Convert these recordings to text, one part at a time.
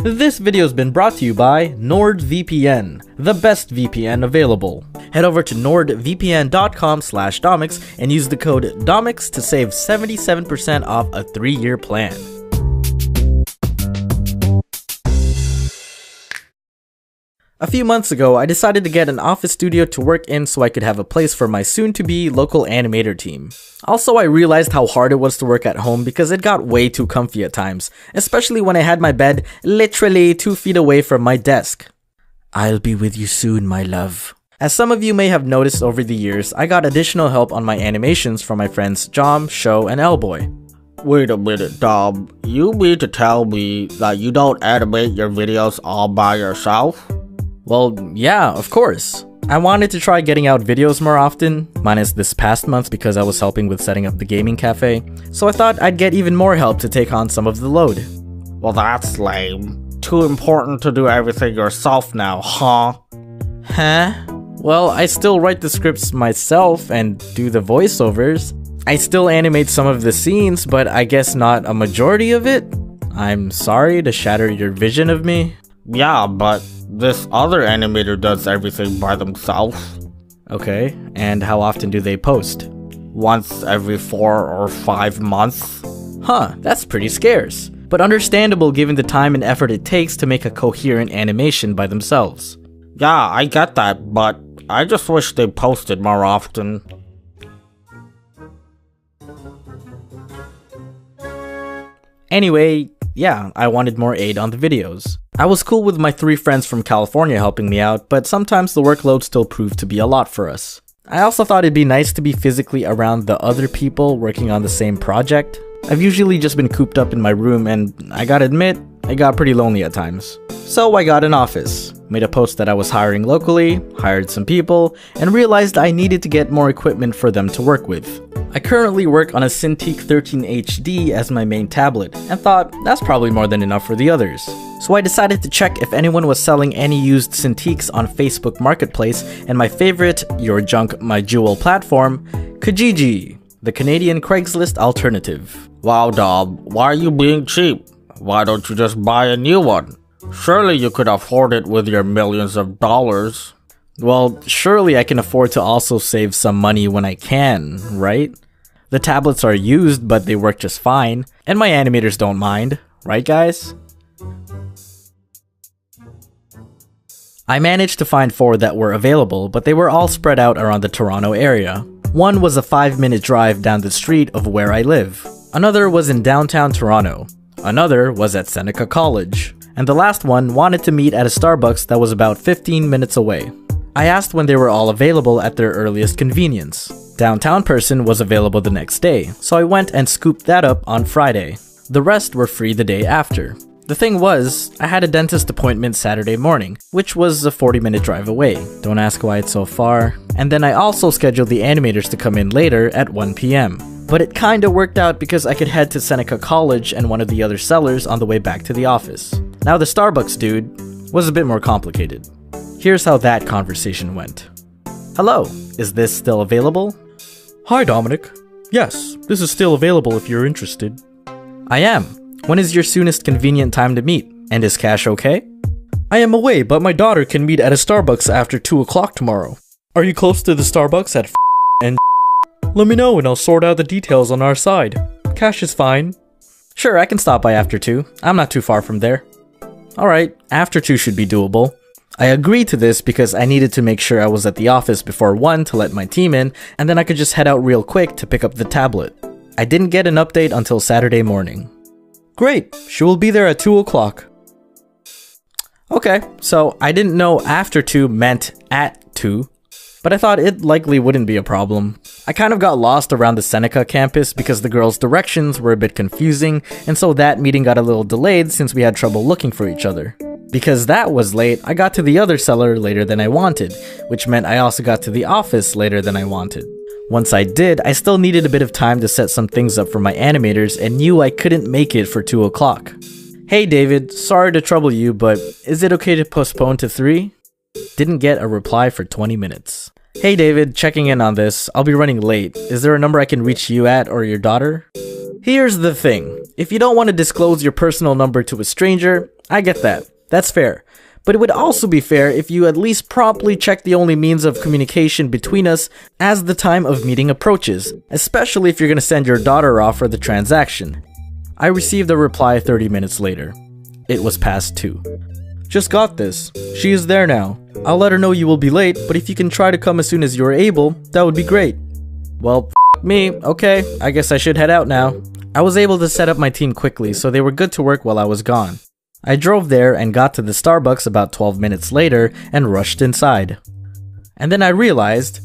This video has been brought to you by NordVPN, the best VPN available. Head over to nordvpn.com/Domix and use the code DOMIX to save 77% off a 3-year plan. A few months ago, I decided to get an office studio to work in so I could have a place for my soon-to-be local animator team. Also, I realized how hard it was to work at home because it got way too comfy at times, especially when I had my bed literally 2 feet away from my desk. I'll be with you soon, my love. As some of you may have noticed over the years, I got additional help on my animations from my friends Jom, Show, and Elboy. Wait a minute, Dom. You mean to tell me that you don't animate your videos all by yourself? Well, yeah, of course. I wanted to try getting out videos more often, minus this past month because I was helping with setting up the gaming cafe, so I thought I'd get even more help to take on some of the load. Well, that's lame. Too important to do everything yourself now, huh? Huh? Well, I still write the scripts myself and do the voiceovers. I still animate some of the scenes, but I guess not a majority of it? I'm sorry to shatter your vision of me. Yeah, but this other animator does everything by themselves. Okay, and how often do they post? Once every 4 or 5 months. Huh, that's pretty scarce, but understandable given the time and effort it takes to make a coherent animation by themselves. Yeah, I get that, but I just wish they posted more often. Anyway, yeah, I wanted more aid on the videos. I was cool with my 3 friends from California helping me out, but sometimes the workload still proved to be a lot for us. I also thought it'd be nice to be physically around the other people working on the same project. I've usually just been cooped up in my room and I gotta admit, I got pretty lonely at times. So I got an office, made a post that I was hiring locally, hired some people, and realized I needed to get more equipment for them to work with. I currently work on a Cintiq 13 HD as my main tablet, and thought that's probably more than enough for the others. So I decided to check if anyone was selling any used Cintiqs on Facebook Marketplace, and my favorite, Your Junk My Jewel platform, Kijiji, the Canadian Craigslist alternative. Wow, Dom, why are you being cheap? Why don't you just buy a new one? Surely you could afford it with your millions of dollars. Well, surely I can afford to also save some money when I can, right? The tablets are used, but they work just fine, and my animators don't mind, right guys? I managed to find 4 that were available, but they were all spread out around the Toronto area. One was a 5-minute drive down the street of where I live. Another was in downtown Toronto. Another was at Seneca College. And the last one wanted to meet at a Starbucks that was about 15 minutes away. I asked when they were all available at their earliest convenience. Downtown person was available the next day, so I went and scooped that up on Friday. The rest were free the day after. The thing was, I had a dentist appointment Saturday morning, which was a 40-minute drive away. Don't ask why it's so far. And then I also scheduled the animators to come in later at 1 p.m. But it kinda worked out because I could head to Seneca College and one of the other sellers on the way back to the office. Now the Starbucks dude was a bit more complicated. Here's how that conversation went. Hello, is this still available? Hi Dominic. Yes, this is still available if you're interested. I am. When is your soonest convenient time to meet? And is cash okay? I am away, but my daughter can meet at a Starbucks after 2 o'clock tomorrow. Are you close to the Starbucks at and Let me know and I'll sort out the details on our side. Cash is fine. Sure, I can stop by after 2. I'm not too far from there. Alright, after 2 should be doable. I agreed to this because I needed to make sure I was at the office before 1 to let my team in, and then I could just head out real quick to pick up the tablet. I didn't get an update until Saturday morning. Great, she will be there at 2 o'clock. Okay, so I didn't know after 2 meant at 2, but I thought it likely wouldn't be a problem. I kind of got lost around the Seneca campus because the girls' directions were a bit confusing, and so that meeting got a little delayed since we had trouble looking for each other. Because that was late, I got to the other seller later than I wanted, which meant I also got to the office later than I wanted. Once I did, I still needed a bit of time to set some things up for my animators and knew I couldn't make it for 2 o'clock. Hey David, sorry to trouble you, but is it okay to postpone to 3? Didn't get a reply for 20 minutes. Hey David, checking in on this. I'll be running late. Is there a number I can reach you at or your daughter? Here's the thing. If you don't want to disclose your personal number to a stranger, I get that. That's fair. But it would also be fair if you at least promptly check the only means of communication between us as the time of meeting approaches, especially if you're going to send your daughter off for the transaction. I received a reply 30 minutes later. It was past 2. Just got this. She is there now. I'll let her know you will be late, but if you can try to come as soon as you're able, that would be great. Well, me. Okay, I guess I should head out now. I was able to set up my team quickly, so they were good to work while I was gone. I drove there and got to the Starbucks about 12 minutes later and rushed inside. And then I realized,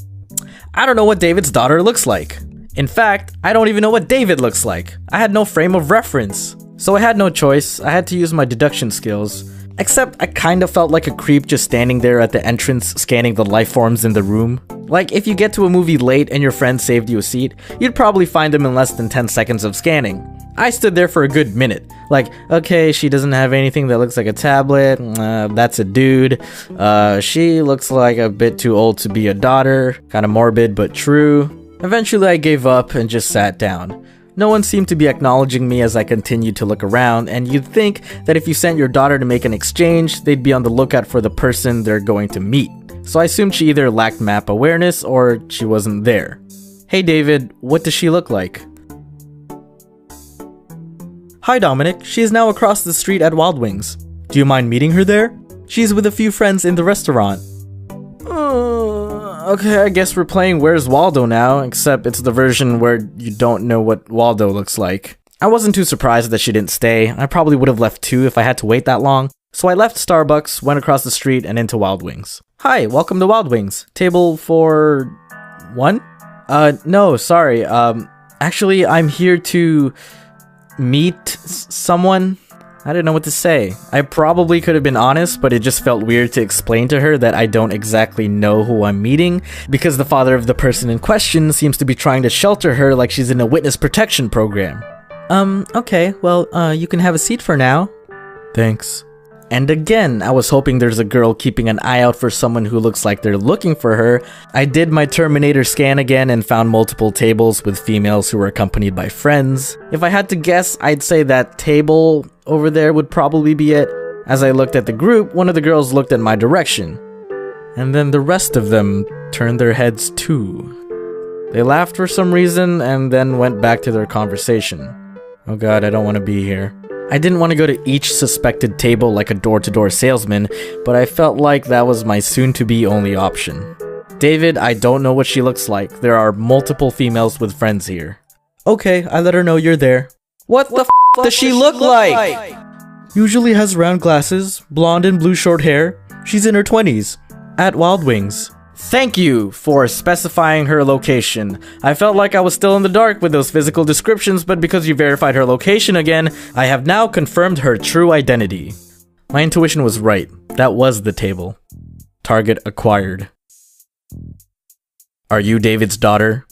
I don't know what David's daughter looks like. In fact, I don't even know what David looks like. I had no frame of reference. So I had no choice, I had to use my deduction skills. Except I kinda felt like a creep just standing there at the entrance scanning the life forms in the room. Like if you get to a movie late and your friend saved you a seat, you'd probably find them in less than 10 seconds of scanning. I stood there for a good minute. Like, okay, she doesn't have anything that looks like a tablet, that's a dude. She looks like a bit too old to be a daughter, kinda morbid but true. Eventually I gave up and just sat down. No one seemed to be acknowledging me as I continued to look around, and you'd think that if you sent your daughter to make an exchange, they'd be on the lookout for the person they're going to meet. So I assumed she either lacked map awareness or she wasn't there. Hey David, what does she look like? Hi Dominic, she is now across the street at Wild Wings. Do you mind meeting her there? She's with a few friends in the restaurant. Okay, I guess we're playing Where's Waldo now, except it's the version where you don't know what Waldo looks like. I wasn't too surprised that she didn't stay. I probably would have left too if I had to wait that long. So I left Starbucks, went across the street, and into Wild Wings. Hi, welcome to Wild Wings. Table for... 1? No, sorry. Actually, I'm here to... meet someone? I didn't know what to say. I probably could have been honest, but it just felt weird to explain to her that I don't exactly know who I'm meeting, because the father of the person in question seems to be trying to shelter her like she's in a witness protection program. Okay, well, you can have a seat for now. Thanks. And again, I was hoping there's a girl keeping an eye out for someone who looks like they're looking for her. I did my Terminator scan again and found multiple tables with females who were accompanied by friends. If I had to guess, I'd say that table over there would probably be it. As I looked at the group, one of the girls looked at my direction. And then the rest of them turned their heads too. They laughed for some reason and then went back to their conversation. Oh god, I don't want to be here. I didn't want to go to each suspected table like a door-to-door salesman, but I felt like that was my soon-to-be only option. David, I don't know what she looks like. There are multiple females with friends here. Okay, I let her know you're there. What the f does she look like? Usually has round glasses, blonde and blue short hair. She's in her 20s. At Wild Wings. Thank you for specifying her location. I felt like I was still in the dark with those physical descriptions, but because you verified her location again, I have now confirmed her true identity. My intuition was right. That was the table. Target acquired. Are you David's daughter?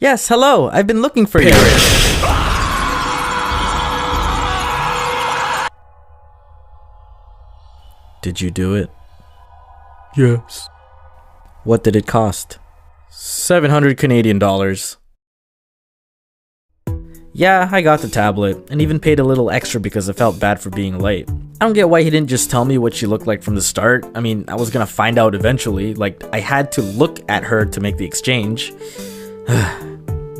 Yes, hello. I've been looking for you. Did you do it? Yes. What did it cost? 700 Canadian dollars. Yeah, I got the tablet, and even paid a little extra because I felt bad for being late. I don't get why he didn't just tell me what she looked like from the start. I mean, I was gonna find out eventually, like, I had to look at her to make the exchange.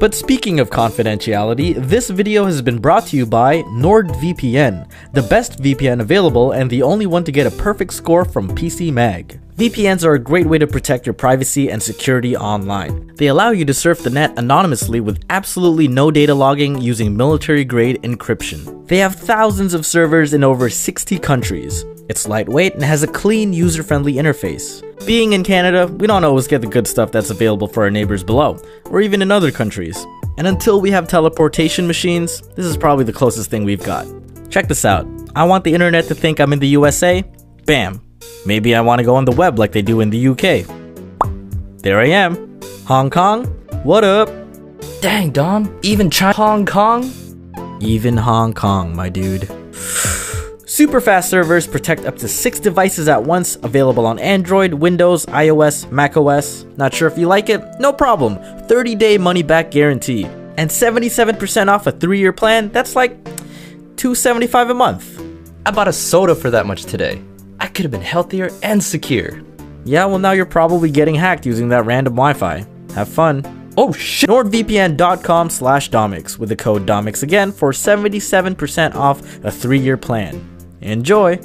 But speaking of confidentiality, this video has been brought to you by NordVPN, the best VPN available and the only one to get a perfect score from PC Mag. VPNs are a great way to protect your privacy and security online. They allow you to surf the net anonymously with absolutely no data logging using military-grade encryption. They have thousands of servers in over 60 countries. It's lightweight and has a clean, user-friendly interface. Being in Canada, we don't always get the good stuff that's available for our neighbors below, or even in other countries. And until we have teleportation machines, this is probably the closest thing we've got. Check this out. I want the internet to think I'm in the USA? Bam. Maybe I want to go on the web like they do in the UK. There I am. Hong Kong? What up? Dang, Dom. Even Hong Kong? Even Hong Kong, my dude. Super fast servers protect up to 6 devices at once, available on Android, Windows, iOS, macOS. Not sure if you like it? No problem. 30-day money-back guarantee. And 77% off a 3-year plan, that's like $275 a month. I bought a soda for that much today. I could have been healthier and secure. Yeah, well now you're probably getting hacked using that random Wi-Fi. Have fun. Oh shit! NordVPN.com/Domix with the code Domix again for 77% off a 3-year plan. Enjoy!